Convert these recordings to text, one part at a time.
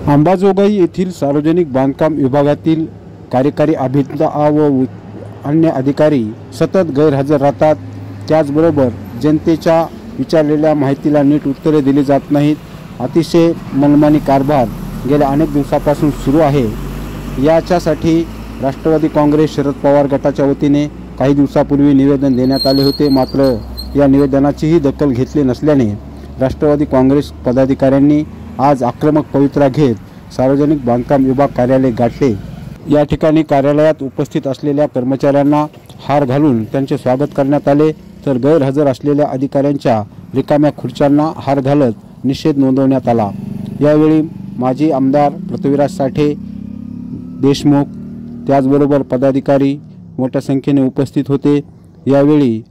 अंबाजोगाई येथील सार्वजनिक बांधकाम विभागातील कार्यकारी अभियंता व अन्य अधिकारी सतत गैरहजर राहतात। त्याचबरोबर जनतेच्या विचारलेल्या माहितीला नीट उत्तरे दिली जात नाहीत। अतिशय मनमानी कारभार गेल्या अनेक दिवसापासून सुरू आहे। याच्यासाठी राष्ट्रवादी काँग्रेस शरद पवार गटाच्या वतीने काही दिवसापूर्वी निवेदन देण्यात आले होते। मात्र या निवेदनाचीही दखल घेतली नसल्याने राष्ट्रवादी काँग्रेस पदाधिकाऱ्यांनी आज आक्रमक पवित्रा घेत सार्वजनिक बांधकाम विभाग कार्यालय गाठले। या ठिकाणी कार्यालयात उपस्थित असलेल्या कर्मचाऱ्यांना हार घालून त्यांचे स्वागत करण्यात आले, तर गैरहजर असलेल्या अधिकाऱ्यांच्या रिकाम्या खुर्च्यांना हार घालत निषेध नोंदवण्यात आला। यावेळी माजी आमदार पृथ्वीराज साठे, देशमुख त्याचबरोबर पदाधिकारी मोठ्या संख्येने उपस्थित होते। यावेळी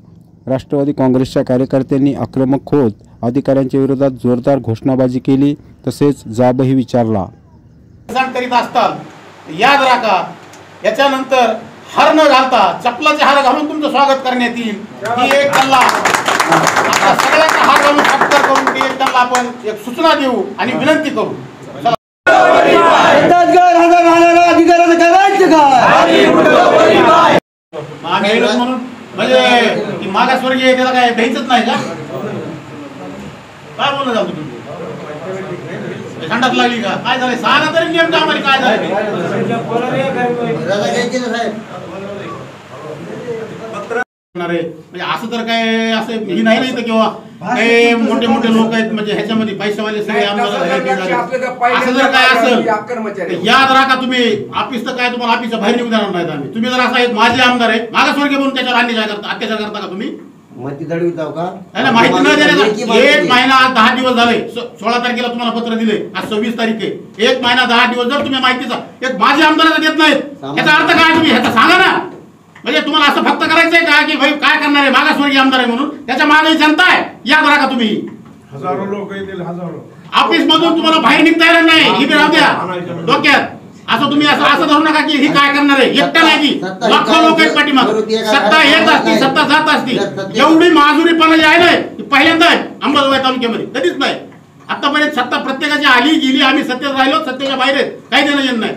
राष्ट्रवादी काँग्रेसच्या कार्यकर्त्यांनी आक्रमक होत अधिकाऱ्यांच्या विरोधात जोरदार घोषणाबाजी केली, तसेच जाबही विचारला। करीत असतात याद राखा, याच्यानंतर हार न घालता चपलाचे हार घालून तुमचं स्वागत करण्यात येईल। ही एक त्यांना सगळ्यांना हार घालून सत्कार करून त्यांना आपण एक सूचना देऊ आणि विनंती करू। म्हणून म्हणजे मागासवर्गीय त्याला काय द्यायचंच नाही का? काय बोलणं जाऊ तुम्ही थंडात लागली का? काय झालं सांगा तरी नियम आम्हाला काय झालं? म्हणजे असं तर काय असं ही नाही नाही तर किंवा काही मोठे मोठे लोक आहेत म्हणजे ह्याच्यामध्ये पैशावाले सगळे असं जर काय असेल याद राखा तुम्ही ऑफिस तर काय तुम्हाला ऑफिसच्या बाहेर निघून जाणार नाहीत आम्ही। तुम्ही जर असा एक माझे आमदार आहे मागासवर्गीय म्हणून त्याच्यावर अत्याचार करता का तुम्ही? माहिती दडविताव का? माहिती न देण्याचा एक महिना 10 दिवस झाले। 16 तारखेला तुम्हाला पत्र दिले, आज 26 तारीख आहे। एक महिना 10 दिवस जर तुम्ही माहितीचा एक माझे आमदाराला देत नाहीत याचा अर्थ काय? तुम्ही ह्याचा सांगा ना। म्हणजे तुम्हाला असं फक्त करायचंय का की भाई काय करणार आहे मागासवर्गीय आमदार आहे म्हणून? त्याच्या मागे जनता आहे, याद राखा तुम्ही। हजारो लोक येतील, हजारो ऑफिस मधून तुम्हाला बाहेर निघता येणार नाही, ही बी राहू द्या डोक्यात। असं तुम्ही असं धरू नका की ही काय करणार आहे, एकटा नाही की लाखो लोक आहेत पाठीमाग। सत्ता येत असती, सत्ता जात असती, एवढी महाजुरीपणा जी आहे ना पहिल्यांदा आहे अंबाजोगाई तालुक्यामध्ये, कधीच नाही। आतापर्यंत सत्ता प्रत्येकाची आली गेली, आम्ही सत्तेत राहिलो, सत्तेच्या बाहेर आहेत, काही देणं घेणं नाही।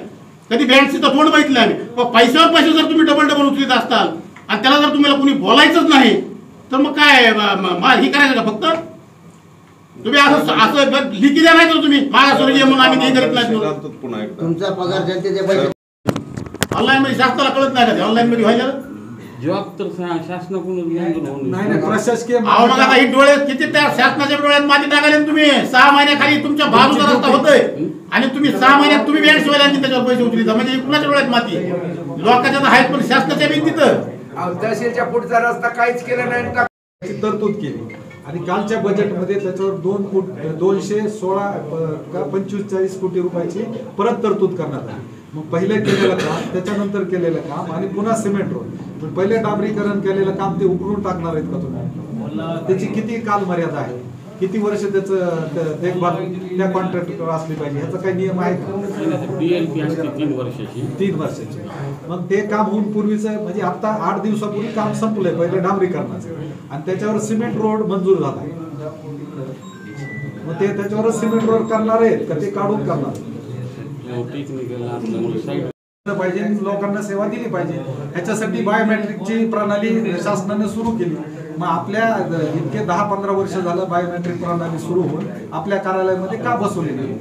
कधी बँकचं तोंड बघितलं आम्ही, पैशावर पैसे जर तुम्ही डबल उचलीत असताल आणि त्याला जर तुम्हाला कुणी बोलायचंच नाही तर मग काय ही करायचं का? फक्त तुम्ही असं लिखी द्या नाही तर तुम्ही मागासवर्गीय म्हणून आम्ही हे करीत नाही। तुमचा पगार जनतेचे पैसे ऑनलाईन मध्ये शासनाला कळत नाही का? ऑनलाईन मध्ये व्हायला जॉब तर शासनाकडून नाही प्रशासकीय मग आता ही डोळे किती त्या शासनाच्या डोळ्यात माती टाकायला तुम्ही 6 महिन्याखाली तुमच्या बाजूचा रस्ता होतोय आणि तुम्ही 6 महिन्यात तुम्ही बँक शिवायला त्याच्यावर पैसे उचलिता, म्हणजे कुणाच्या डोळ्यात माती? लोकांच्या तर आहेत पण शासनाच्या भिंतीत तहसीलच्या पुढचा रस्ता काहीच केला नाही, तरतूद केली। आणि कालच्या बजेटमध्ये त्याच्यावर 216 का 45 कोटी रुपयाची परत तरतूद करण्यात आली। मग पहिले केलेलं काम, त्याच्यानंतर केलेलं काम आणि पुन्हा सिमेंट रोड, पहिले डांबरीकरण केलेलं काम ते उकरून टाकणार आहेत का तुम्ही? त्याची किती काल मर्यादा आहे, किती वर्ष त्याचं देखभाल त्या कॉन्ट्रॅक्टरवर असली पाहिजे, ह्याचा काही नियम आहे का? DLP असते 3 वर्षाची। 3 वर्षाची। मग ते काम होऊन पूर्वीचं म्हणजे आता 8 दिवसापूर्वी काम संपलंय पहिले डांबरीकरणाचं आणि त्याच्यावर सिमेंट रोड मंजूर झाला। मग ते त्याच्यावर सिमेंट रोड करणार आहेत का ते काढून करणार पाहिजे? लोकांना सेवा दिली पाहिजे, ह्याच्यासाठी बायोमेट्रिकची प्रणाली शासनाने सुरू केली। मग आपल्या इतके 10-15 वर्ष झालं बायोमेट्रिक प्रणाली सुरू होऊन आपल्या कार्यालयामध्ये का बसवली नाही?